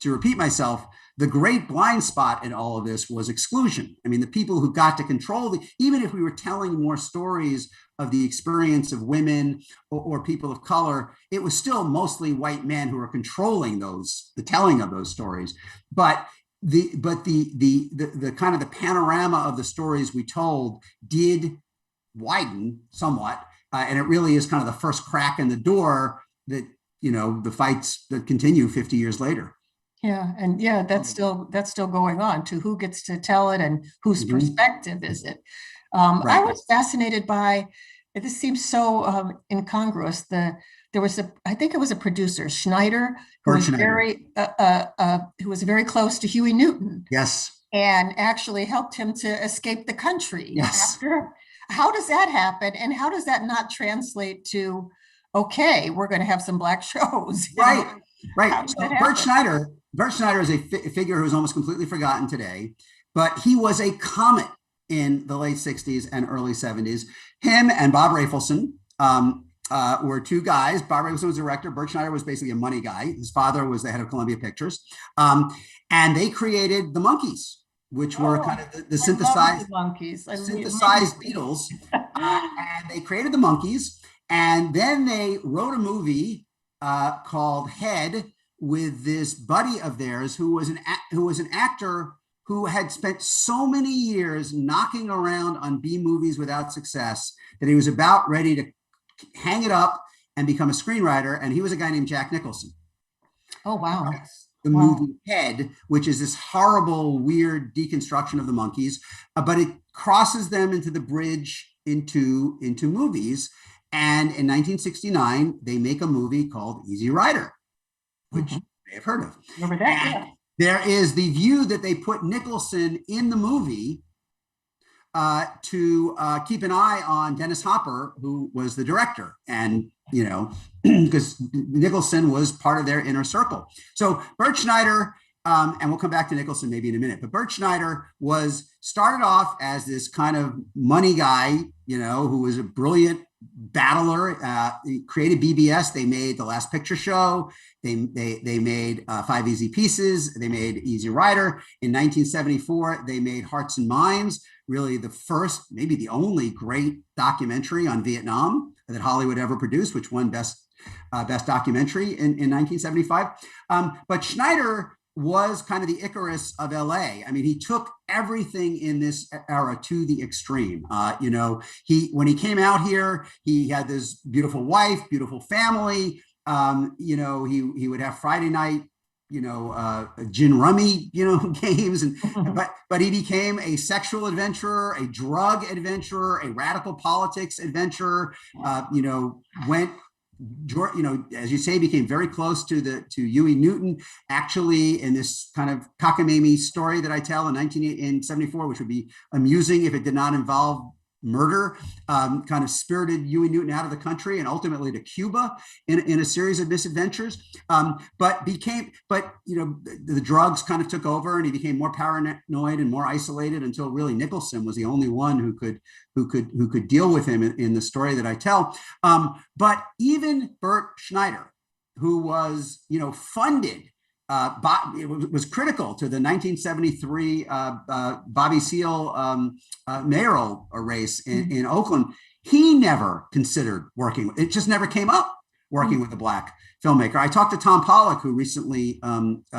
to repeat myself, the great blind spot in all of this was exclusion. I mean, the people who got to control even if we were telling more stories of the experience of women or people of color, it was still mostly white men who were controlling the telling of those stories. But the kind of the panorama of the stories we told did widen somewhat, and it really is kind of the first crack in the door that, you know, the fights that continue 50 years later. Yeah, and yeah, that's still going on, to who gets to tell it and whose perspective is it. Right. I was fascinated by, this seems so incongruous. I think it was a producer, Schneider, who was very close to Huey Newton. Yes. And actually helped him to escape the country. Yes. how does that happen? And how does that not translate to, okay, we're going to have some black shows? Right, How right. did So that Bert happen? Schneider, Bert Schneider is a figure who's almost completely forgotten today, but he was a comet in the late 60s and early 70s. Him and Bob Rafelson were two guys. Bob Rafelson was a director. Bert Schneider was basically a money guy. His father was the head of Columbia Pictures. And they created the Monkees, which were kind of the I love synthesized the monkeys. synthesized Beatles. And they created the Monkees. And then they wrote a movie called Head with this buddy of theirs who was an actor who had spent so many years knocking around on B movies without success that he was about ready to hang it up and become a screenwriter. And he was a guy named Jack Nicholson. Oh, wow. The movie Head, which is this horrible, weird deconstruction of the Monkees, but it crosses them into the bridge into movies. And in 1969, they make a movie called Easy Rider, which you may have heard of. Remember that? And there is the view that they put Nicholson in the movie to keep an eye on Dennis Hopper, who was the director. And, you know, because Nicholson was part of their inner circle. So Bert Schneider, and we'll come back to Nicholson maybe in a minute, but Bert Schneider started off as this kind of money guy, you know, who was a brilliant battler. He created BBS. They made The Last Picture Show. They made Five Easy Pieces. They made Easy Rider. In 1974, they made Hearts and Minds, really the first, maybe the only great documentary on Vietnam that Hollywood ever produced, which won best documentary in 1975. But Schneider was kind of the Icarus of LA. I mean, he took everything in this era to the extreme. You know, when he came out here, he had this beautiful wife, beautiful family. You know, he would have Friday night, you know, gin rummy, you know, games, but he became a sexual adventurer, a drug adventurer, a radical politics adventurer. You know, you know, as you say, became very close to Huey Newton. Actually, in this kind of cockamamie story that I tell in 1974, which would be amusing if it did not involve murder, kind of spirited Huey Newton out of the country and ultimately to Cuba in a series of misadventures. But you know, the drugs kind of took over, and he became more paranoid and more isolated until really Nicholson was the only one who could deal with him in the story that I tell. But even Bert Schneider, who was, you know, funded. It was critical to the 1973 Bobby Seale mayoral race in Oakland. He never considered working. It just never came up working with a Black filmmaker. I talked to Tom Pollock, who recently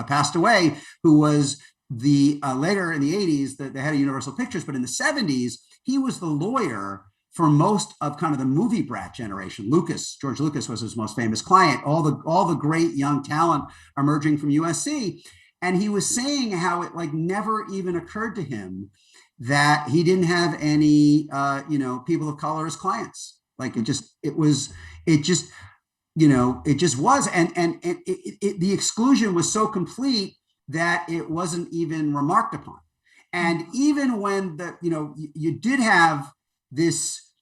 passed away, who was later in the 80s, the head of Universal Pictures, but in the 70s, he was the lawyer for most of kind of the movie brat generation. George Lucas was his most famous client, all the great young talent emerging from USC. And he was saying how it like never even occurred to him that he didn't have any, you know, people of color as clients. Like it just was. And the exclusion was so complete that it wasn't even remarked upon. And even when you did have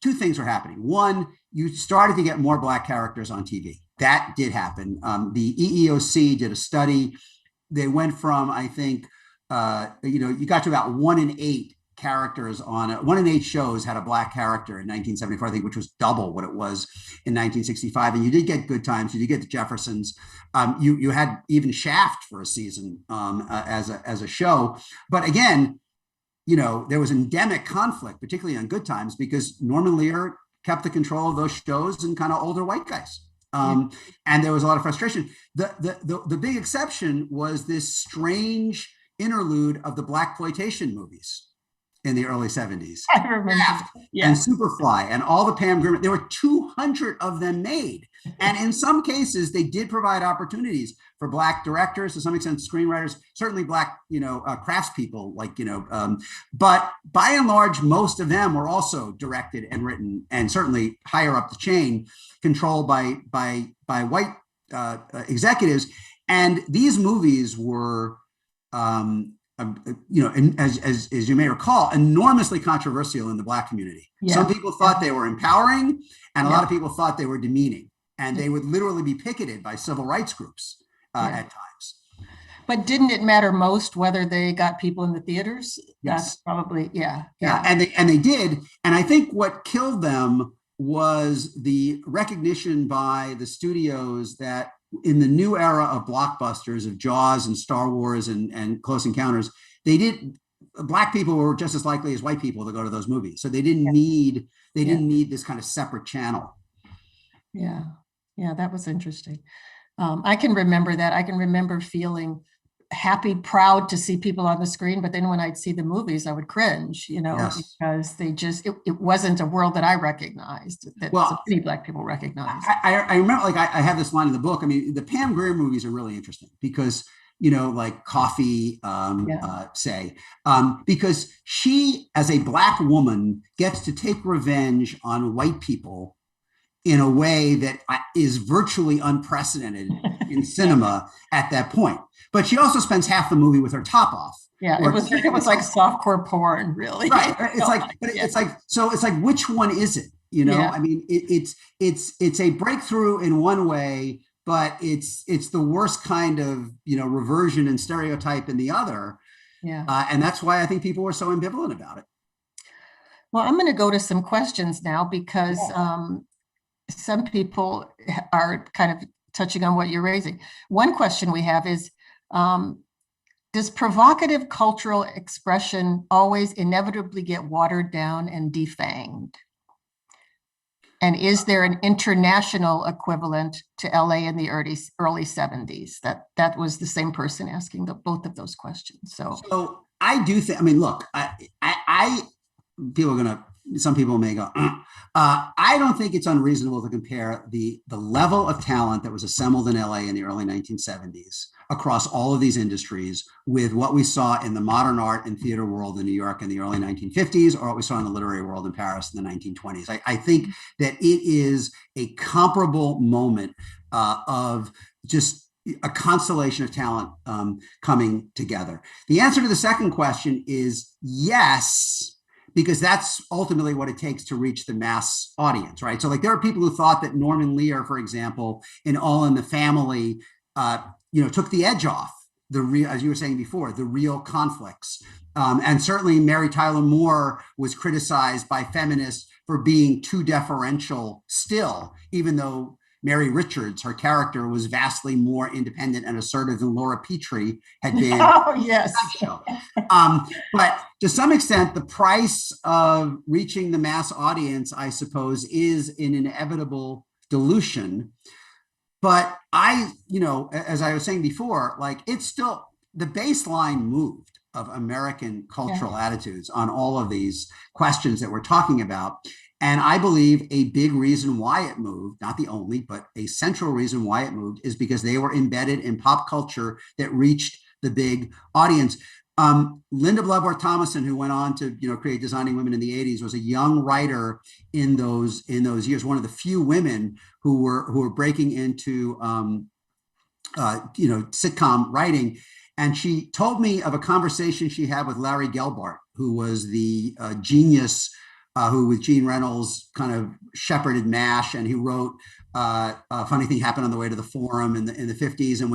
two things were happening. One, you started to get more Black characters on TV. That did happen. The EEOC did a study. They went from, I think, you got to about 1 in 8 characters on 1 in 8 shows had a Black character in 1974, I think, which was double what it was in 1965. And you did get Good Times. You did get the Jeffersons. You had even Shaft for a season as a show. But again, you know, there was endemic conflict, particularly on Good Times, because Norman Lear kept the control of those shows and kind of older white guys. And there was a lot of frustration. The big exception was this strange interlude of the Blaxploitation movies in the early 70s. I remember. And Superfly and all the Pam Grier. There were 200 of them made. And in some cases, they did provide opportunities for Black directors, to some extent, screenwriters, certainly Black, craftspeople, but by and large, most of them were also directed and written, and certainly higher up the chain, controlled by white executives. And these movies were and as you may recall, enormously controversial in the Black community. Yeah. Some people thought they were empowering, and a Yeah. lot of people thought they were demeaning, and they would literally be picketed by civil rights groups at times. But didn't it matter most whether they got people in the theaters? Yes. That's probably, yeah. And they did. And I think what killed them was the recognition by the studios that in the new era of blockbusters, of Jaws and Star Wars and Close Encounters, Black people were just as likely as white people to go to those movies. So they didn't need this kind of separate channel. Yeah, that was interesting. I can remember that. I can remember feeling happy, proud to see people on the screen, but then when I'd see the movies, I would cringe, Yes. because they just, it wasn't a world that I recognized, that many Black people recognized. I remember, like, I have this line in the book. I mean, the Pam Grier movies are really interesting because, like Coffee, because she, as a Black woman, gets to take revenge on white people in a way that is virtually unprecedented in cinema at that point. But she also spends half the movie with her top off. Yeah, it was like softcore porn, really. Right. It's like, which one is it? Yeah. I mean, it's a breakthrough in one way, but it's the worst kind of, reversion and stereotype in the other. Yeah. And that's why I think people were so ambivalent about it. Well, I'm going to go to some questions now because some people are kind of touching on what you're raising. One question we have is, does provocative cultural expression always inevitably get watered down and defanged? And is there an international equivalent to LA in the early 70s? That was the same person asking both of those questions. So I do think, I mean, look, some people may go, I don't think it's unreasonable to compare the level of talent that was assembled in LA in the early 1970s across all of these industries with what we saw in the modern art and theater world in New York in the early 1950s, or what we saw in the literary world in Paris in the 1920s. I think that it is a comparable moment of just a constellation of talent coming together. The answer to the second question is yes, because that's ultimately what it takes to reach the mass audience, right? So, like, there are people who thought that Norman Lear, for example, in All in the Family, took the edge off as you were saying before, the real conflicts. And certainly Mary Tyler Moore was criticized by feminists for being too deferential still, even though Mary Richards, her character, was vastly more independent and assertive than Laura Petrie had been. Oh, yes. But to some extent, the price of reaching the mass audience, I suppose, is an inevitable dilution. But as I was saying before, like, it's still, the baseline moved of American cultural attitudes on all of these questions that we're talking about. And I believe a big reason why it moved, not the only, but a central reason why it moved, is because they were embedded in pop culture that reached the big audience. Linda Bloodworth-Thomason, who went on to create Designing Women in the 80s, was a young writer in those years, one of the few women who were breaking into sitcom writing. And she told me of a conversation she had with Larry Gelbart, who was the genius who with Gene Reynolds kind of shepherded MASH, and he wrote A Funny Thing Happened on the Way to the Forum in the 50s, and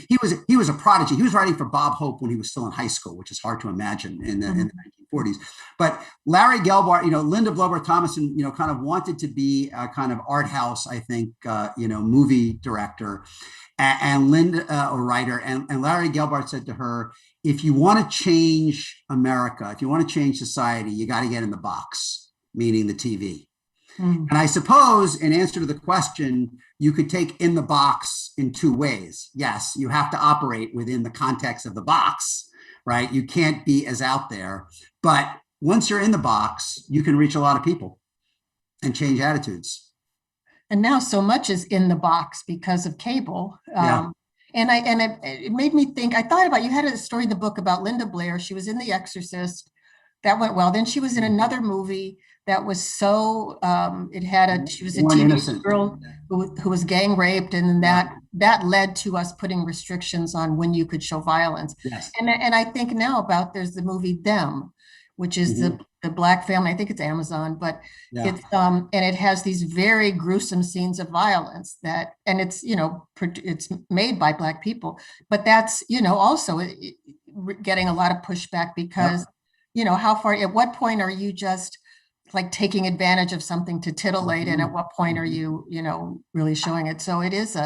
he was a prodigy. He was writing for Bob Hope when he was still in high school, which is hard to imagine in the 1940s. But Larry Gelbart, Linda Bloodworth-Thomason, kind of wanted to be a kind of art house, I think, movie director and Linda, a writer, and Larry Gelbart said to her, if you want to change America, if you want to change society, you got to get in the box, meaning the TV. And I suppose in answer to the question, you could take in the box in two ways. Yes, you have to operate within the context of the box, right? You can't be as out there. But once you're in the box, you can reach a lot of people and change attitudes. And now so much is in the box because of cable. And it made me think, I thought about, you had a story in the book about Linda Blair. She was in The Exorcist. That went well. Then she was in another movie that was so, she was a teenage girl who was gang raped, and that that led to us putting restrictions on when you could show violence. Yes. And I think now about there's the movie Them, which is the Black family. I think it's Amazon, but it's and it has these very gruesome scenes of violence that, and it's, you know, it's made by Black people, but that's, you know, also getting a lot of pushback because, you know, how far, at what point are you just like taking advantage of something to titillate, and at what point are you, you know, really showing it? So it is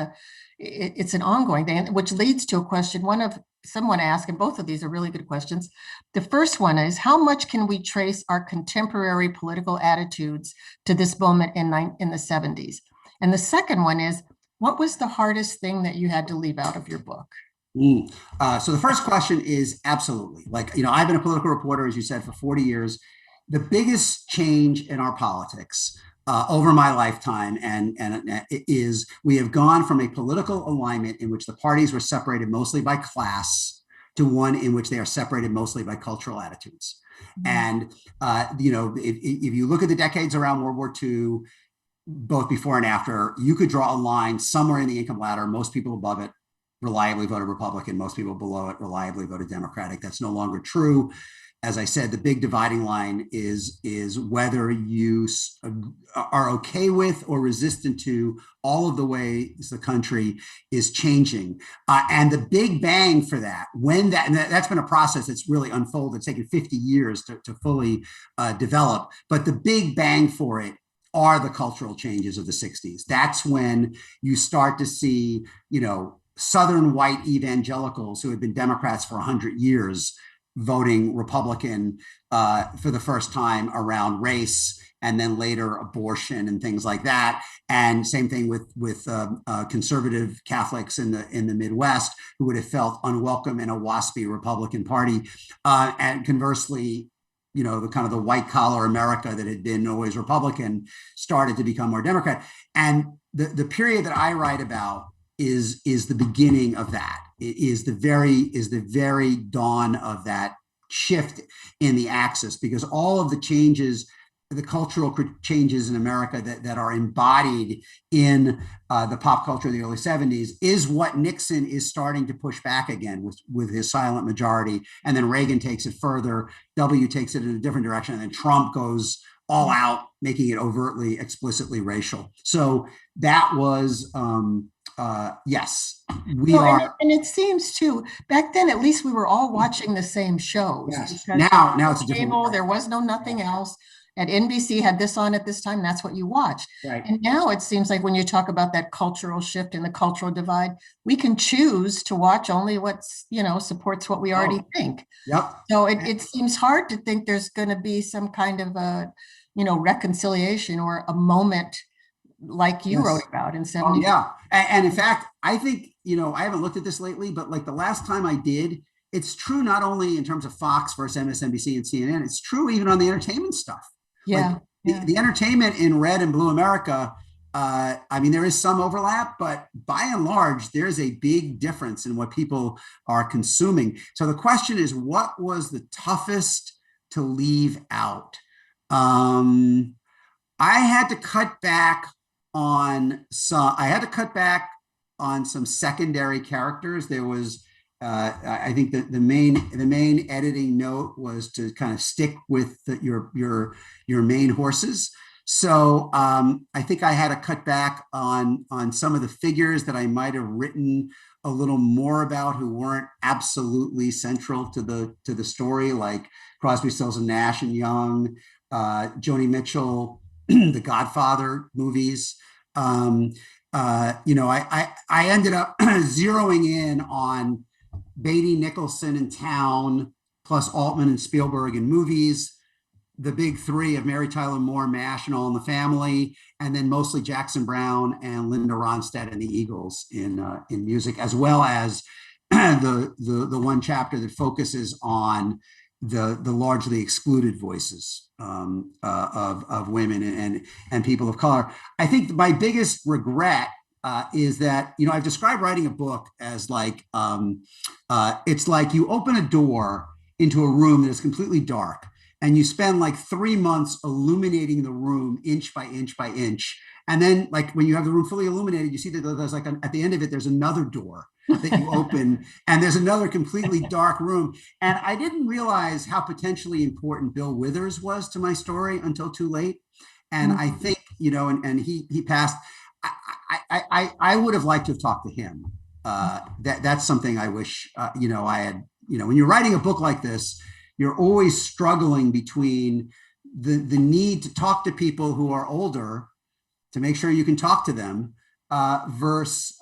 it's an ongoing thing, which leads to a question. Someone asked, and both of these are really good questions. The first one is, how much can we trace our contemporary political attitudes to this moment in the 70s? And the second one is, what was the hardest thing that you had to leave out of your book? So the first question is absolutely. Like, you know, I've been a political reporter, as you said, for 40 years. The biggest change in our politics over my lifetime and is we have gone from a political alignment in which the parties were separated mostly by class to one in which they are separated mostly by cultural attitudes. And, you know, if you look at the decades around World War II, both before and after, you could draw a line somewhere in the income ladder. Most people above it reliably voted Republican. Most people below it reliably voted Democratic. That's no longer true. As I said, the big dividing line is whether you are okay with or resistant to all of the ways the country is changing. And the big bang for that, and that's been a process that's really unfolded. It's taken 50 years to fully develop. But the big bang for it are the cultural changes of the 60s. That's when you start to see, you know, Southern white evangelicals who had been Democrats for 100 years voting Republican for the first time around race, and then later abortion and things like that. And same thing with conservative Catholics in the Midwest who would have felt unwelcome in a waspy Republican Party. And conversely, you know, the kind of the white collar America that had been always Republican started to become more Democrat. And the period that I write about is the beginning of that. It is the very dawn of that shift in the axis, because all of the changes, the cultural changes in America that are embodied in the pop culture of the early 70s is what Nixon is starting to push back again with his silent majority. And then Reagan takes it further, W takes it in a different direction, and then Trump goes all out, making it overtly, explicitly racial. So that was, yes, we are. And it seems too, back then, at least we were all watching the same shows. Yes. Now it's a different cable, there was nothing else. At NBC had this on at this time, that's what you watched. Right. And now it seems like when you talk about that cultural shift and the cultural divide, we can choose to watch only what's, you know, supports what we already think. Yep. So it seems hard to think there's going to be some kind of a, you know, reconciliation or a moment like you wrote about in 70. Oh, yeah. And in fact, I think, you know, I haven't looked at this lately, but like the last time I did, it's true not only in terms of Fox versus MSNBC and CNN, it's true even on the entertainment stuff. Yeah. Like the entertainment in red and blue America, I mean, there is some overlap, but by and large, there's a big difference in what people are consuming. So the question is, what was the toughest to leave out? I had to cut back on some secondary characters. There was, I think that the main editing note was to kind of stick with your main horses. So I think I had to cut back on some of the figures that I might have written a little more about who weren't absolutely central to the story, like Crosby, Stills and Nash and Young, Joni Mitchell, the Godfather movies. You know, I ended up zeroing in on Beatty, Nicholson, and Town, plus Altman and Spielberg in movies, the big three of Mary Tyler Moore, MASH, and All in the Family, and then mostly Jackson Browne and Linda Ronstadt and the Eagles in music, as well as the one chapter that focuses on the largely excluded voices of women and people of color. I think my biggest regret is that, you know, I've described writing a book as like, it's like you open a door into a room that is completely dark, and you spend like 3 months illuminating the room inch by inch by inch. And then like when you have the room fully illuminated, you see that there's like at the end of it, there's another door that you open and there's another completely dark room. And I didn't realize how potentially important Bill Withers was to my story until too late. And I think, and he passed. I would have liked to have talked to him. That's something I wish, I had, when you're writing a book like this, you're always struggling between the need to talk to people who are older to make sure you can talk to them versus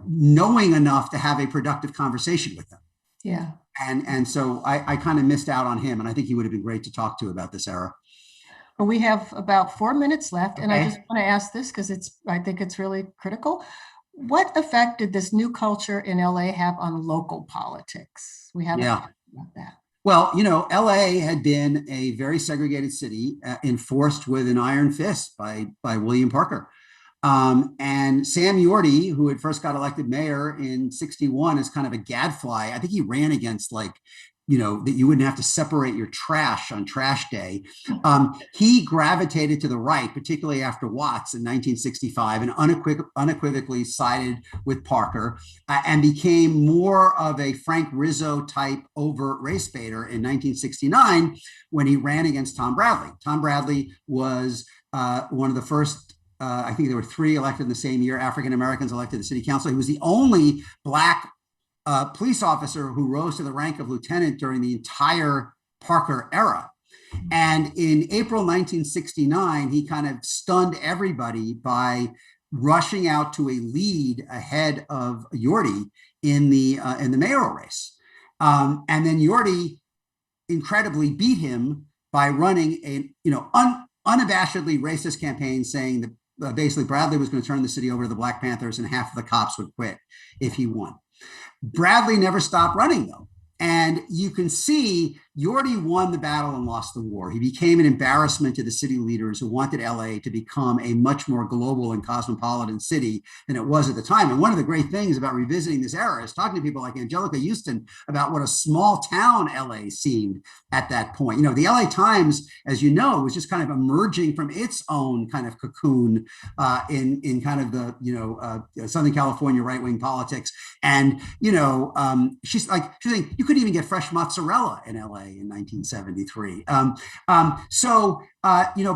knowing enough to have a productive conversation with them. Yeah. And so I kind of missed out on him. And I think he would have been great to talk to about this era. Well, we have about 4 minutes left. And I Okay. just want to ask this because I think it's really critical. What effect did this new culture in LA have on local politics? We haven't talked about that. Well, LA had been a very segregated city enforced with an iron fist by William Parker. And Sam Yorty, who had first got elected mayor in 61 as kind of a gadfly, I think he ran against that you wouldn't have to separate your trash on trash day. He gravitated to the right, particularly after Watts in 1965, and unequivocally sided with Parker and became more of a Frank Rizzo type overt race baiter in 1969 when he ran against Tom Bradley. Tom Bradley was one of the first, I think there were 3 elected in the same year, African Americans elected to the city council. He was the only Black police officer who rose to the rank of lieutenant during the entire Parker era. And in April 1969, he kind of stunned everybody by rushing out to a lead ahead of Yorty in the mayoral race. And then Yorty incredibly beat him by running a unabashedly racist campaign saying that basically Bradley was going to turn the city over to the Black Panthers and half of the cops would quit if he won. Bradley never stopped running, though. And you can see Yorty won the battle and lost the war. He became an embarrassment to the city leaders who wanted LA to become a much more global and cosmopolitan city than it was at the time. And one of the great things about revisiting this era is talking to people like Angelica Houston about what a small town LA seemed at that point. The LA Times, as you know, was just kind of emerging from its own kind of cocoon in kind of the, Southern California right-wing politics. And, she's saying you couldn't even get fresh mozzarella in LA in 1973.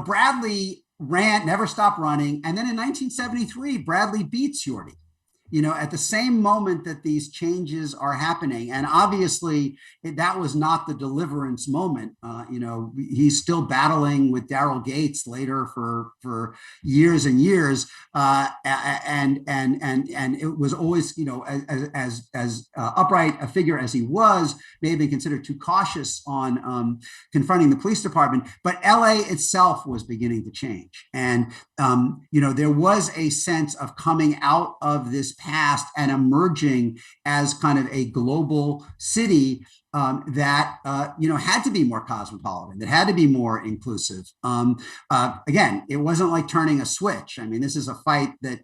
Bradley never stopped running. And then in 1973, Bradley beats Yorty, at the same moment that these changes are happening. And obviously that was not the deliverance moment. He's still battling with Daryl Gates later for years and years. And it was always, as upright a figure as he was, may have been considered too cautious on confronting the police department, but LA itself was beginning to change. And, there was a sense of coming out of this past and emerging as kind of a global city that had to be more cosmopolitan, that had to be more inclusive. Again, it wasn't like turning a switch. I mean, this is a fight that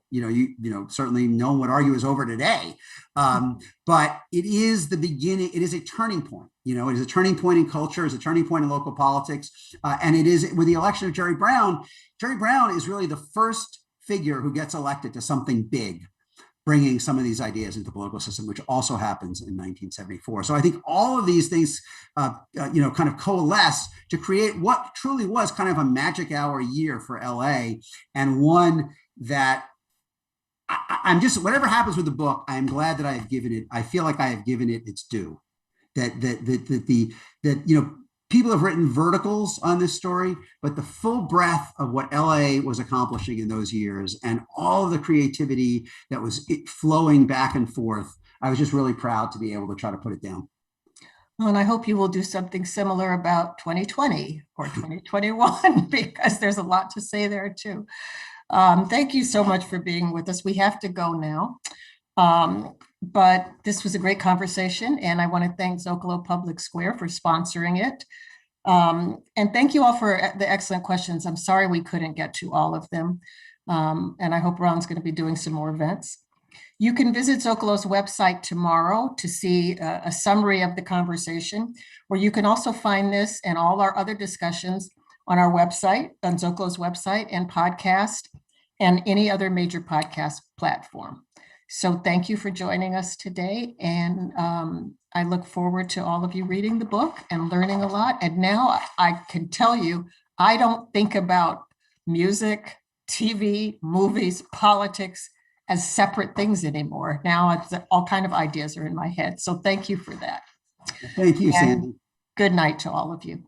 certainly no one would argue is over today. But it is the beginning. It is a turning point. It is a turning point in culture. It's a turning point in local politics, and it is with the election of Jerry Brown. Jerry Brown is really the first figure who gets elected to something big, bringing some of these ideas into the political system, which also happens in 1974. So I think all of these things, kind of coalesce to create what truly was kind of a magic hour year for LA, and one that I'm just, whatever happens with the book, I'm glad that I have given it. I feel like I have given it its due. People have written verticals on this story, but the full breadth of what LA was accomplishing in those years and all of the creativity that was flowing back and forth, I was just really proud to be able to try to put it down. Well, and I hope you will do something similar about 2020 or 2021, because there's a lot to say there too. Thank you so much for being with us. We have to go now. But this was a great conversation, and I want to thank Zócalo Public Square for sponsoring it. And thank you all for the excellent questions. I'm sorry we couldn't get to all of them. And I hope Ron's going to be doing some more events. You can visit Zócalo's website tomorrow to see a summary of the conversation, or you can also find this and all our other discussions on our website, on Zócalo's website, and podcast and any other major podcast platform. So thank you for joining us today. And I look forward to all of you reading the book and learning a lot. And now I can tell you, I don't think about music, TV, movies, politics as separate things anymore. Now it's all kind of ideas are in my head. So thank you for that. Thank you, And Sandy. good night to all of you.